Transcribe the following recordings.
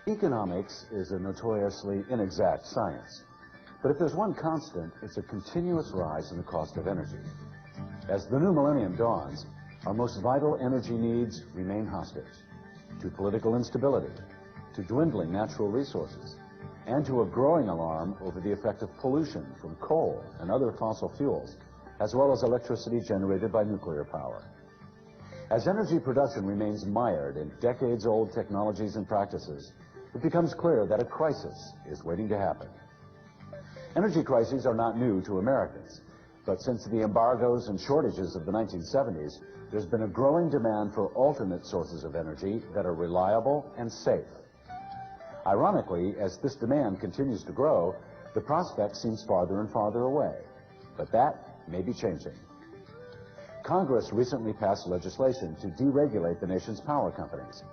Economics is a notoriously inexact science. But if there's one constant, it's a continuous rise in the cost of energy. As the new millennium dawns, our most vital energy needs remain hostage to political instability, to dwindling natural resources, and to a growing alarm over the effect of pollution from coal and other fossil fuels, as well as electricity generated by nuclear power. As energy production remains mired in decades-old technologies and practices, it becomes clear that a crisis is waiting to happen. Energy crises are not new to Americans, but since the embargoes and shortages of the 1970s, there's been a growing demand for alternate sources of energy that are reliable and safe. Ironically, as this demand continues to grow, the prospect seems farther and farther away, but that may be changing. Congress recently passed legislation to deregulate the nation's power companies,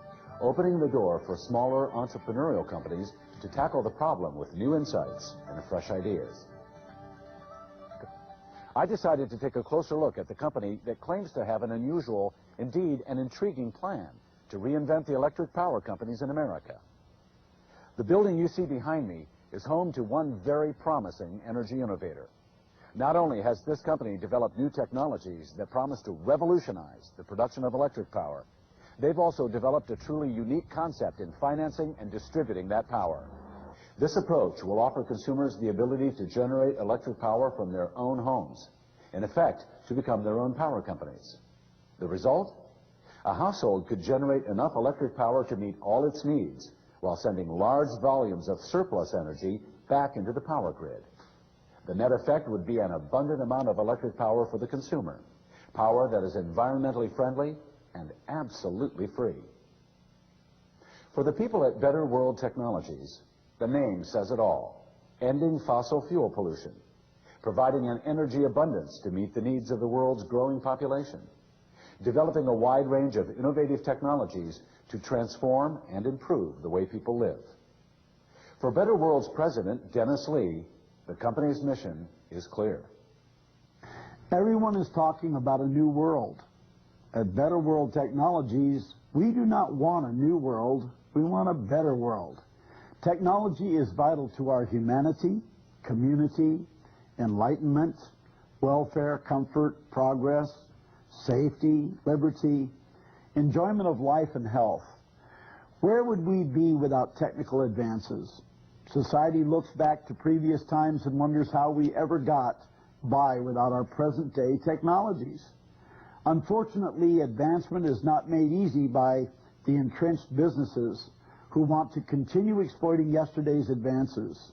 opening the door for smaller entrepreneurial companies to tackle the problem with new insights and fresh ideas. I decided to take a closer look at the company that claims to have an unusual, indeed an intriguing plan to reinvent the electric power companies in America. The building you see behind me is home to one very promising energy innovator. Not only has this company developed new technologies that promise to revolutionize the production of electric power, they've also developed a truly unique concept in financing and distributing that power. This approach will offer consumers the ability to generate electric power from their own homes, in effect, to become their own power companies. The result? A household could generate enough electric power to meet all its needs, while sending large volumes of surplus energy back into the power grid. The net effect would be an abundant amount of electric power for the consumer, power that is environmentally friendly and absolutely free. For the people at Better World Technologies, the name says it all: ending fossil fuel pollution, providing an energy abundance to meet the needs of the world's growing population, developing a wide range of innovative technologies to transform and improve the way people live. For Better World's president, Dennis Lee, the company's mission is clear. Everyone is talking about a new world. At Better World Technologies, we do not want a new world, we want a better world. Technology is vital to our humanity, community, enlightenment, welfare, comfort, progress, safety, liberty, enjoyment of life and health. Where would we be without technical advances? Society looks back to previous times and wonders how we ever got by without our present-day technologies. Unfortunately, advancement is not made easy by the entrenched businesses who want to continue exploiting yesterday's advances.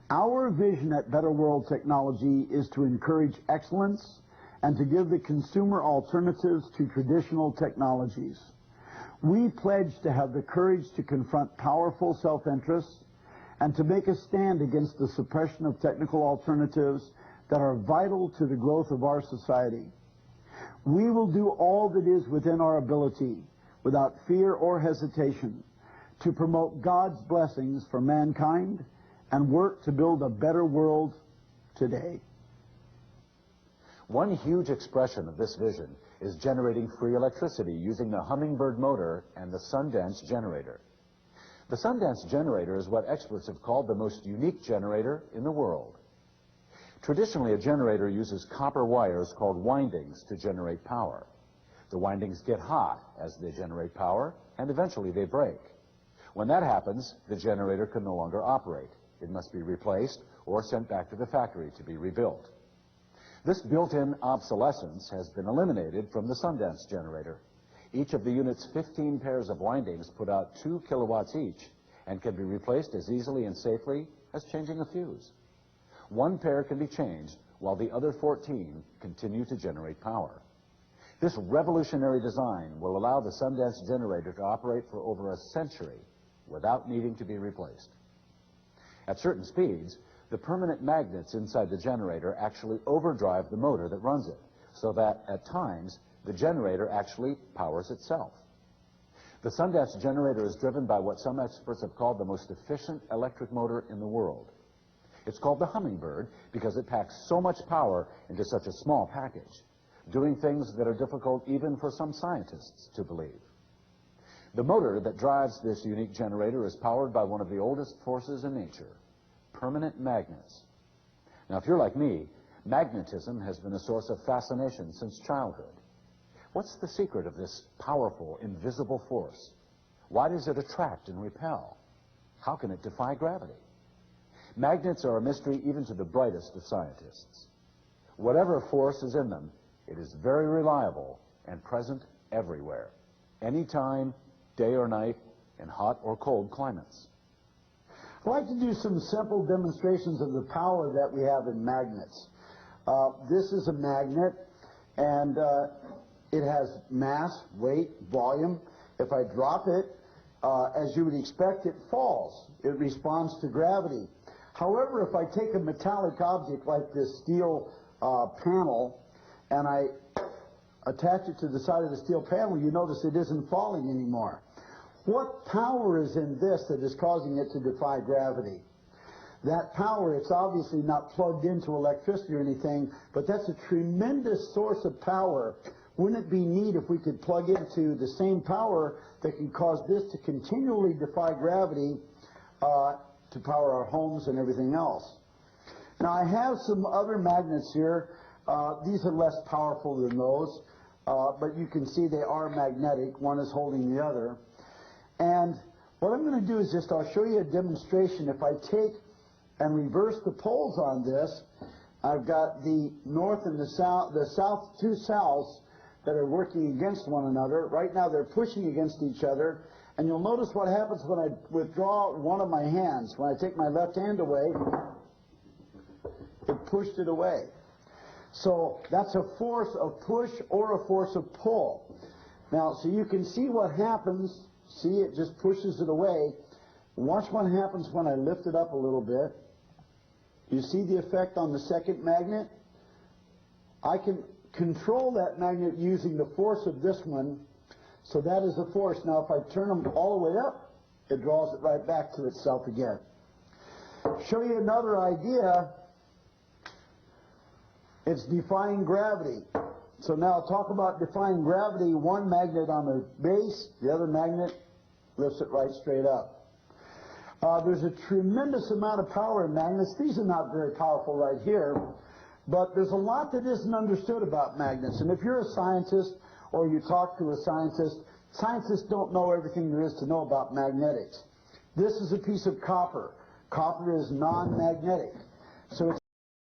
Our vision at Better World Technology is to encourage excellence and to give the consumer alternatives to traditional technologies. We pledge to have the courage to confront powerful self-interests and to make a stand against the suppression of technical alternatives that are vital to the growth of our society. We will do all that is within our ability, without fear or hesitation, to promote God's blessings for mankind and work to build a better world today. One huge expression of this vision is generating free electricity using the Hummingbird motor and the Sundance generator. The Sundance generator is what experts have called the most unique generator in the world. Traditionally, a generator uses copper wires called windings to generate power. The windings get hot as they generate power, and eventually they break. When that happens, the generator can no longer operate. It must be replaced or sent back to the factory to be rebuilt. This built-in obsolescence has been eliminated from the Sundance generator. Each of the unit's 15 pairs of windings put out 2 kilowatts each and can be replaced as easily and safely as changing a fuse. One pair can be changed while the other 14 continue to generate power. This revolutionary design will allow the Sundance generator to operate for over a century without needing to be replaced. At certain speeds, the permanent magnets inside the generator actually overdrive the motor that runs it, so that at times the generator actually powers itself. The Sundance generator is driven by what some experts have called the most efficient electric motor in the world. It's called the Hummingbird because it packs so much power into such a small package, doing things that are difficult even for some scientists to believe. The motor that drives this unique generator is powered by one of the oldest forces in nature, permanent magnets. Now, if you're like me, magnetism has been a source of fascination since childhood. What's the secret of this powerful, invisible force? Why does it attract and repel? How can it defy gravity? Magnets are a mystery even to the brightest of scientists. Whatever force is in them, it is very reliable and present everywhere, anytime, day or night, in hot or cold climates. I'd like to do some simple demonstrations of the power that we have in magnets. This is a magnet, and it has mass, weight, volume. If I drop it, as you would expect, it falls. It responds to gravity. However, if I take a metallic object like this steel panel and I attach it to the side of the steel panel, you notice it isn't falling anymore. What power is in this that is causing it to defy gravity? That power, it's obviously not plugged into electricity or anything, but that's a tremendous source of power. Wouldn't it be neat if we could plug into the same power that can cause this to continually defy gravity to power our homes and everything else? Now, I have some other magnets here. These are less powerful than those, but you can see they are magnetic. One is holding the other. And what I'm going to do is I'll show you a demonstration. If I take and reverse the poles on this, I've got the north and the south, two souths that are working against one another. Right now they're pushing against each other, and you'll notice what happens when I withdraw one of my hands. When I take my left hand away, it pushed it away. So that's a force of push or a force of pull. Now, so you can see what happens. See, it just pushes it away. Watch what happens when I lift it up a little bit. You see the effect on the second magnet? I can control that magnet using the force of this one. So that is the force. Now, if I turn them all the way up, it draws it right back to itself again. Show you another idea. It's defying gravity. So now talk about defying gravity. One magnet on the base, the other magnet lifts it right straight up. There's a tremendous amount of power in magnets. These are not very powerful right here, but there's a lot that isn't understood about magnets. And if you're a scientist or you talk to a scientist, scientists don't know everything there is to know about magnetics. This is a piece of copper. Copper is non-magnetic. So it's